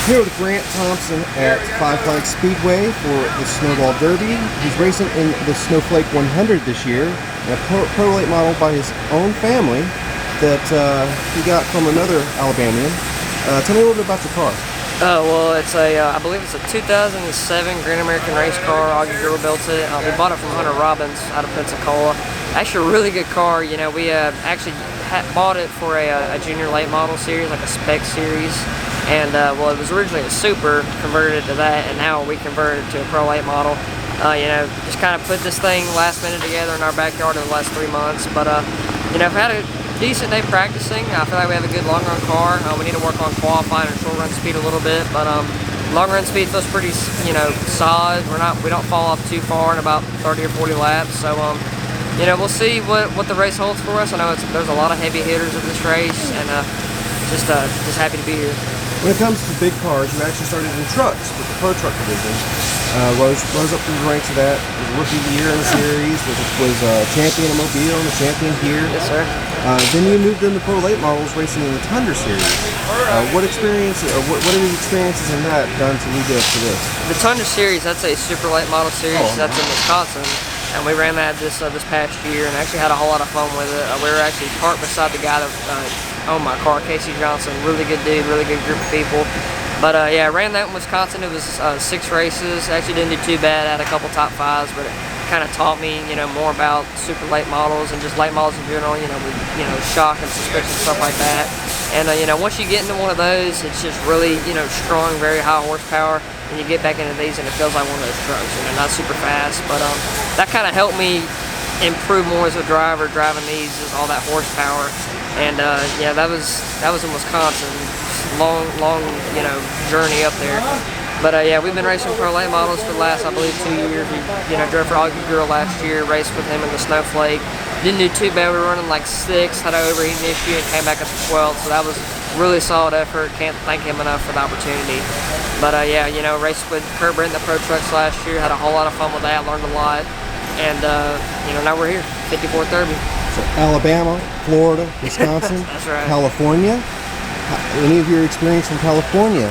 Here with Grant Thompson at Five Flags Speedway for the Snowball Derby. He's racing in the Snowflake 100 this year, and a pro late model by his own family that he got from another Alabamian. Tell me a little bit about your car. Well, it's a, I believe it's a 2007 Grand American race car. Augie Girl built it. We bought it from Hunter Robbins out of Pensacola. Actually, a really good car. You know, we actually bought it for a junior late model series, like a spec series. And well, it was originally a super, converted it to that, and now we converted it to a pro late model. You know, just kind of put this thing last minute together in our backyard in the last 3 months. But you know, I've had a decent day practicing. I feel like we have a good long run car. We need to work on qualifying and short run speed a little bit, but long run speed feels pretty, you know, solid. We don't fall off too far in about 30 or 40 laps. So you know, we'll see what the race holds for us. I know there's a lot of heavy hitters in this race, and just happy to be here. When it comes to big cars, you actually started in trucks with the Pro Truck division. Rose up through the ranks of that. Was Rookie of the Year in the series. Was champion in Mobile and the champion here. Yes, sir. Then you moved into Pro Late Models racing in the Thunder series. What experience, or what are the experiences in that done to lead you up to this? The Thunder series, that's a super late model series. That's in Wisconsin. And we ran that this past year and actually had a whole lot of fun with it. We were actually parked beside the guy that owned my car, Casey Johnson. Really good dude, really good group of people. But yeah, I ran that in Wisconsin. It was 6 races. Actually didn't do too bad. Had a couple top 5s, but it kind of taught me, you know, more about super late models and just late models in general. You know, with, you know, shock and suspension, stuff like that. And you know, once you get into one of those, it's just really, you know, strong, very high horsepower. And you get back into these, and it feels like one of those trucks. You know, not super fast, but that kind of helped me improve more as a driver, driving these, is all that horsepower. And yeah, that was in Wisconsin. Long, you know, journey up there. But yeah, we've been racing pro late models for the last, I believe, 2 years. We, you know, drove for Augie Girl last year, raced with him in the Snowflake. Didn't do too bad. We were running like 6th, had an overheating issue, and came back up to 12th. So that was really solid effort. Can't thank him enough for the opportunity. But yeah, you know, raced with Kurt Brent in the Pro Trucks last year. Had a whole lot of fun with that. Learned a lot. And you know, now we're here, 54th Derby. So Alabama, Florida, Wisconsin, That's right. California. Any of your experience from California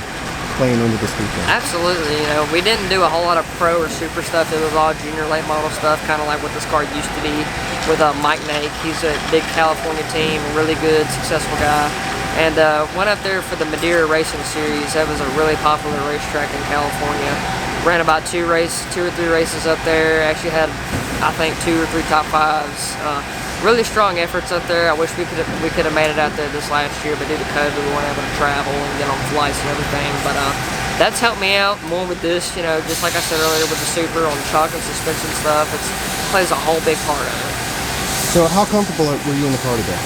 playing into this weekend? Absolutely. You know, we didn't do a whole lot of pro or super stuff. It was all junior late model stuff, kind of like what this car used to be with Mike Nake. He's a big California team, a really good, successful guy. And went up there for the Madeira Racing Series. That was a really popular racetrack in California. Ran about 2 or 3 races up there. Actually had, I think, 2 or 3 top 5s. Really strong efforts up there. I wish we could have made it out there this last year, but due to COVID, we weren't able to travel and get on flights and everything. But that's helped me out more with this. You know, just like I said earlier with the super on the shock and suspension stuff, it plays a whole big part of it. So how comfortable were you in the car today?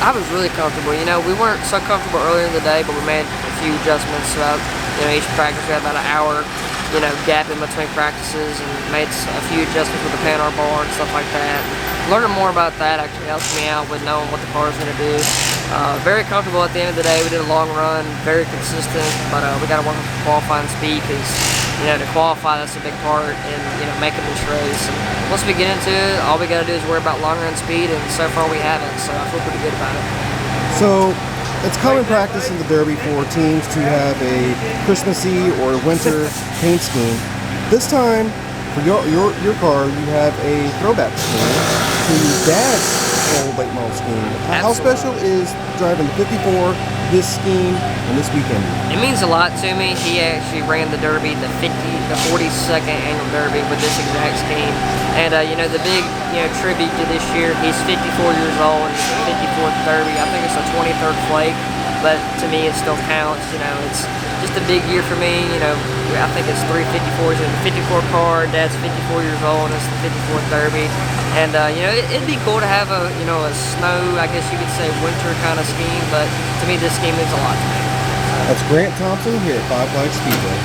I was really comfortable. You know, we weren't so comfortable earlier in the day, but we made a few adjustments throughout, you know, each practice. We had about an hour, you know, gap in between practices, and made a few adjustments with the Panhard bar and stuff like that. Learning more about that actually helps me out with knowing what the car is going to do. Very comfortable at the end of the day. We did a long run, very consistent, but we got to work on qualifying speed because, you know, to qualify, that's a big part in, you know, making this race. And once we get into it, all we got to do is worry about long run speed, and so far we haven't, so I feel pretty good about it. So it's common practice in the Derby for teams to have a Christmassy or winter paint scheme. This time, for your car, you have a throwback scheme to your dad's old late model scheme. How special is driving the 54, this scheme, and this weekend? It means a lot to me. He actually ran the Derby, the 42nd Annual Derby with this exact scheme. And you know, the big, you know, tribute to this year, he's 54 years old, and it's the 54th Derby. I think it's the 23rd flake, but to me it still counts. You know, it's just a big year for me. You know, I think it's 3 54s in the 54 car. Dad's 54 years old, and it's the 54th Derby. And you know, it'd be cool to have a, you know, a snow, I guess you could say, winter kind of scheme. But to me, this scheme means a lot to me. That's Grant Thompson here at Five Flags Speedway.